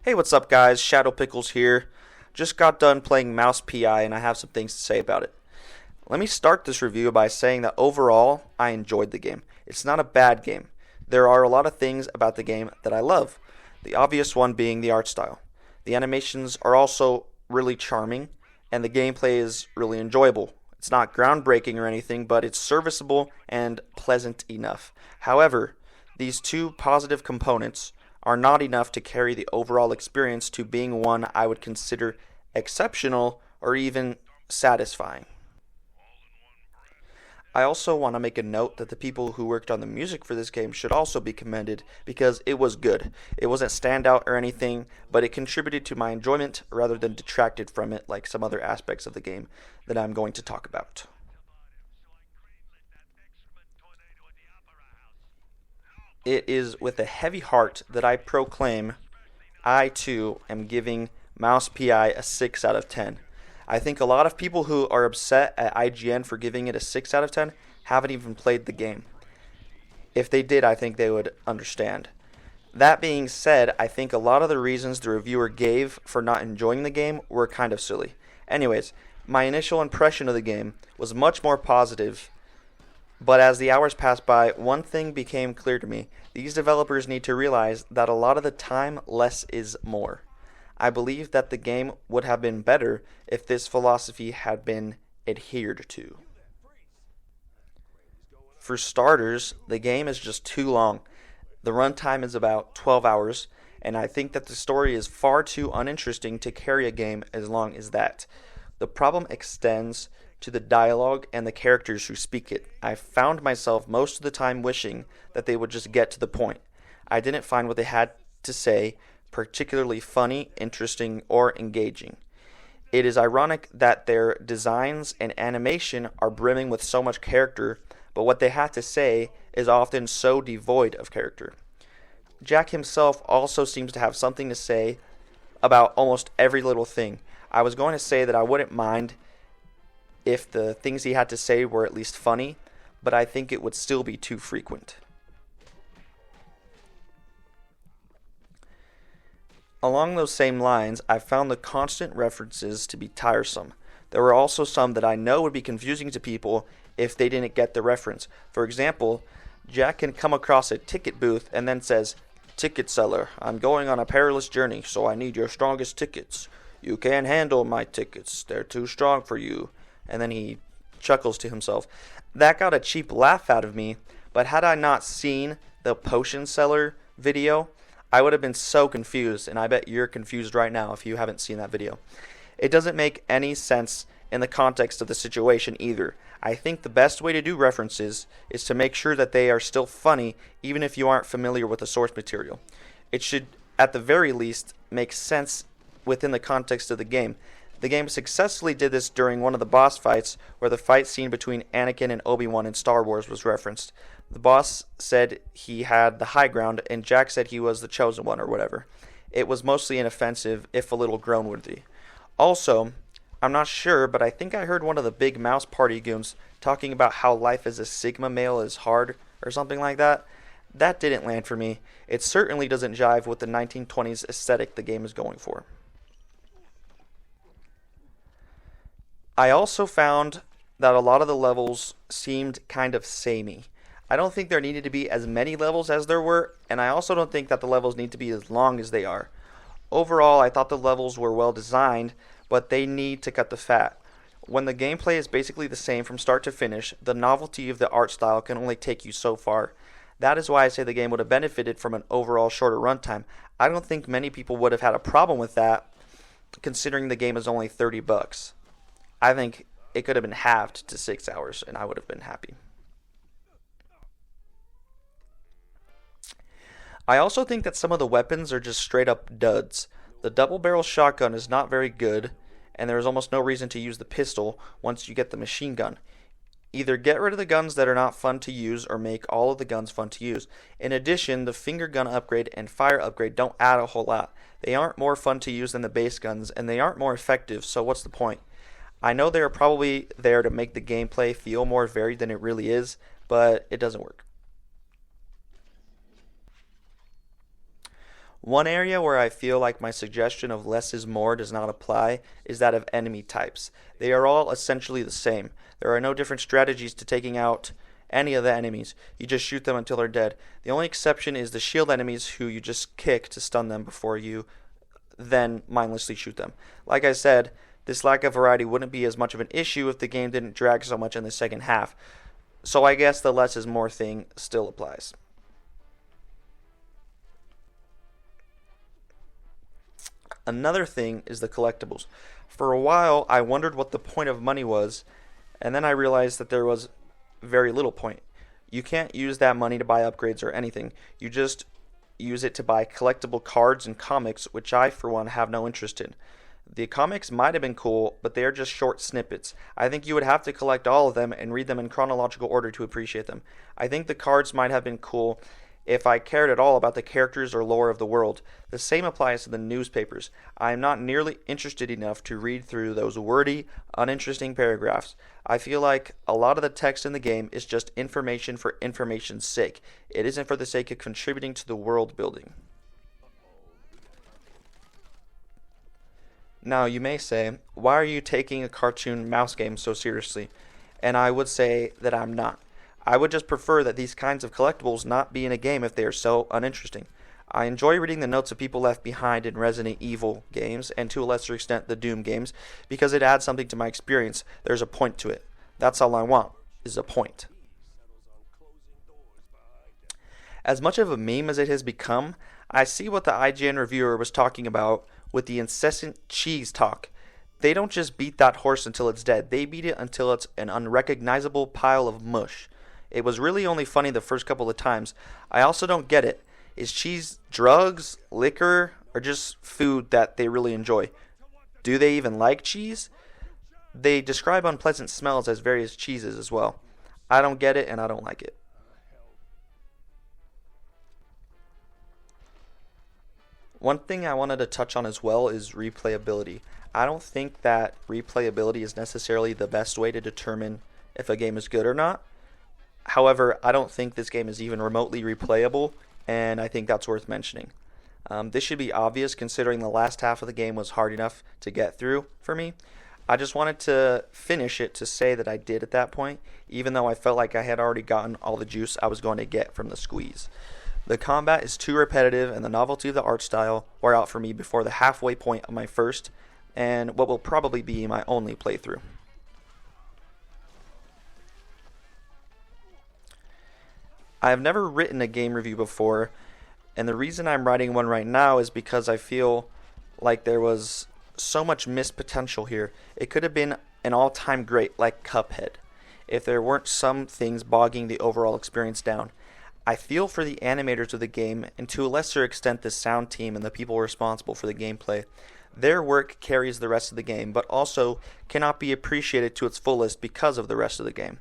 Hey, what's up, guys? Shadow Pickles here. Just got done playing Mouse PI, and I have some things to say about it. Let me start this review by saying that overall, I enjoyed the game. It's not a bad game. There are a lot of things about the game that I love, the obvious one being the art style. The animations are also really charming, and the gameplay is really enjoyable. It's not groundbreaking or anything, but it's serviceable and pleasant enough. However, these two positive components are not enough to carry the overall experience to being one I would consider exceptional or even satisfying. I also want to make a note that the people who worked on the music for this game should also be commended because it was good. It wasn't standout or anything, but it contributed to my enjoyment rather than detracted from it like some other aspects of the game that I'm going to talk about. It is with a heavy heart that I proclaim I too am giving Mouse PI a 6 out of 10. I think a lot of people who are upset at IGN for giving it a 6 out of 10 haven't even played the game. If they did, I think they would understand. That being said, I think a lot of the reasons the reviewer gave for not enjoying the game were kind of silly. Anyways, my initial impression of the game was much more positive, but as the hours passed by, one thing became clear to me. These developers need to realize that a lot of the time, less is more. I believe that the game would have been better if this philosophy had been adhered to. For starters, the game is just too long. The runtime is about 12 hours, and I think that the story is far too uninteresting to carry a game as long as that. The problem extends to the dialogue and the characters who speak it. I found myself most of the time wishing that they would just get to the point. I didn't find what they had to say particularly funny, interesting, or engaging. It is ironic that their designs and animation are brimming with so much character, but what they have to say is often so devoid of character. Jack himself also seems to have something to say about almost every little thing. I was going to say that I wouldn't mind if the things he had to say were at least funny, but I think it would still be too frequent. Along those same lines, I found the constant references to be tiresome. There were also some that I know would be confusing to people if they didn't get the reference. For example, Jack can come across a ticket booth and then says, "Ticket seller, I'm going on a perilous journey, so I need your strongest tickets. You can't handle my tickets, they're too strong for you." And then he chuckles to himself. That got a cheap laugh out of me, but had I not seen the potion seller video, I would have been so confused, and I bet you're confused right now if you haven't seen that video. It doesn't make any sense in the context of the situation either. I think the best way to do references is to make sure that they are still funny even if you aren't familiar with the source material. It should, at the very least, make sense within the context of the game. The game successfully did this during one of the boss fights, where the fight scene between Anakin and Obi-Wan in Star Wars was referenced. The boss said he had the high ground, and Jack said he was the chosen one or whatever. It was mostly inoffensive, if a little groan-worthy. Also, I'm not sure, but I think I heard one of the big Mouse Party goons talking about how life as a Sigma male is hard, or something like that. That didn't land for me. It certainly doesn't jive with the 1920s aesthetic the game is going for. I also found that a lot of the levels seemed kind of samey. I don't think there needed to be as many levels as there were, and I also don't think that the levels need to be as long as they are. Overall, I thought the levels were well designed, but they need to cut the fat. When the gameplay is basically the same from start to finish, the novelty of the art style can only take you so far. That is why I say the game would have benefited from an overall shorter runtime. I don't think many people would have had a problem with that, considering the game is only $30. I think it could have been halved to 6 hours, and I would have been happy. I also think that some of the weapons are just straight up duds. The double barrel shotgun is not very good, and there is almost no reason to use the pistol once you get the machine gun. Either get rid of the guns that are not fun to use or make all of the guns fun to use. In addition, the finger gun upgrade and fire upgrade don't add a whole lot. They aren't more fun to use than the base guns, and they aren't more effective, so what's the point? I know they are probably there to make the gameplay feel more varied than it really is, but it doesn't work. One area where I feel like my suggestion of less is more does not apply is that of enemy types. They are all essentially the same. There are no different strategies to taking out any of the enemies. You just shoot them until they're dead. The only exception is the shield enemies who you just kick to stun them before you then mindlessly shoot them. Like I said, this lack of variety wouldn't be as much of an issue if the game didn't drag so much in the second half. So I guess the less is more thing still applies. Another thing is the collectibles. For a while, I wondered what the point of money was, and then I realized that there was very little point. You can't use that money to buy upgrades or anything. You just use it to buy collectible cards and comics, which I, for one, have no interest in. The comics might have been cool, but they are just short snippets. I think you would have to collect all of them and read them in chronological order to appreciate them. I think the cards might have been cool if I cared at all about the characters or lore of the world. The same applies to the newspapers. I am not nearly interested enough to read through those wordy, uninteresting paragraphs. I feel like a lot of the text in the game is just information for information's sake. It isn't for the sake of contributing to the world building. Now, you may say, why are you taking a cartoon mouse game so seriously? And I would say that I'm not. I would just prefer that these kinds of collectibles not be in a game if they are so uninteresting. I enjoy reading the notes of people left behind in Resident Evil games, and to a lesser extent the Doom games, because it adds something to my experience. There's a point to it. That's all I want, is a point. As much of a meme as it has become, I see what the IGN reviewer was talking about with the incessant cheese talk. They don't just beat that horse until it's dead, they beat it until it's an unrecognizable pile of mush. It was really only funny the first couple of times. I also don't get it. Is cheese drugs, liquor, or just food that they really enjoy? Do they even like cheese? They describe unpleasant smells as various cheeses as well. I don't get it and I don't like it. One thing I wanted to touch on as well is replayability. I don't think that replayability is necessarily the best way to determine if a game is good or not. However, I don't think this game is even remotely replayable, and I think that's worth mentioning. This should be obvious considering the last half of the game was hard enough to get through for me. I just wanted to finish it to say that I did at that point, even though I felt like I had already gotten all the juice I was going to get from the squeeze. The combat is too repetitive and the novelty of the art style wore out for me before the halfway point of my first, and what will probably be my only playthrough. I have never written a game review before, and the reason I'm writing one right now is because I feel like there was so much missed potential here. It could have been an all-time great like Cuphead, if there weren't some things bogging the overall experience down. I feel for the animators of the game, and to a lesser extent the sound team and the people responsible for the gameplay. Their work carries the rest of the game, but also cannot be appreciated to its fullest because of the rest of the game.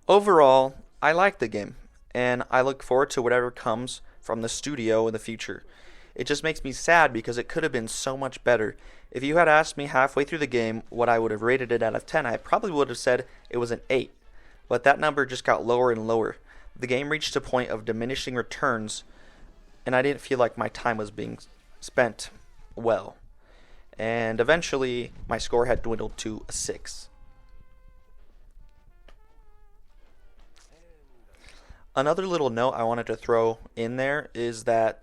Overall, I like the game, and I look forward to whatever comes from the studio in the future. It just makes me sad because it could have been so much better. If you had asked me halfway through the game what I would have rated it out of 10, I probably would have said it was an 8. But that number just got lower and lower. The game reached a point of diminishing returns, and I didn't feel like my time was being spent well. And eventually, my score had dwindled to a 6. Another little note I wanted to throw in there is that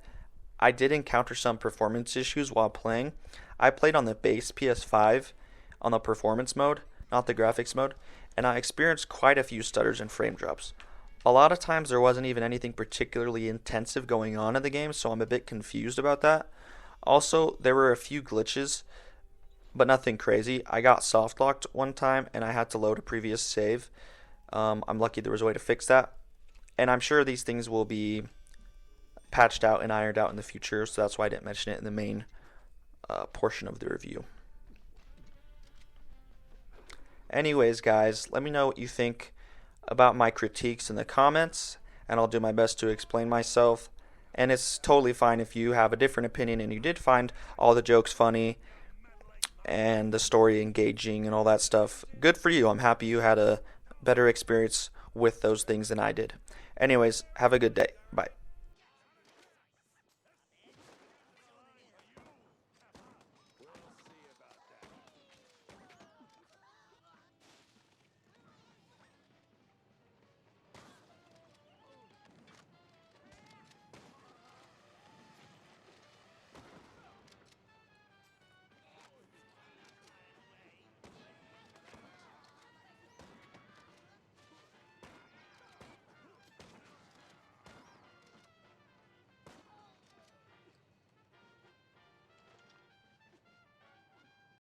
I did encounter some performance issues while playing. I played on the base PS5 on the performance mode, not the graphics mode, and I experienced quite a few stutters and frame drops. A lot of times there wasn't even anything particularly intensive going on in the game, so I'm a bit confused about that. Also, there were a few glitches, but nothing crazy. I got soft locked one time and I had to load a previous save. I'm lucky there was a way to fix that. And I'm sure these things will be patched out and ironed out in the future, so that's why I didn't mention it in the main portion of the review. Anyways, guys, let me know what you think about my critiques in the comments, and I'll do my best to explain myself. And it's totally fine if you have a different opinion and you did find all the jokes funny and the story engaging and all that stuff. Good for you. I'm happy you had a better experience with those things than I did. Anyways, have a good day. Bye.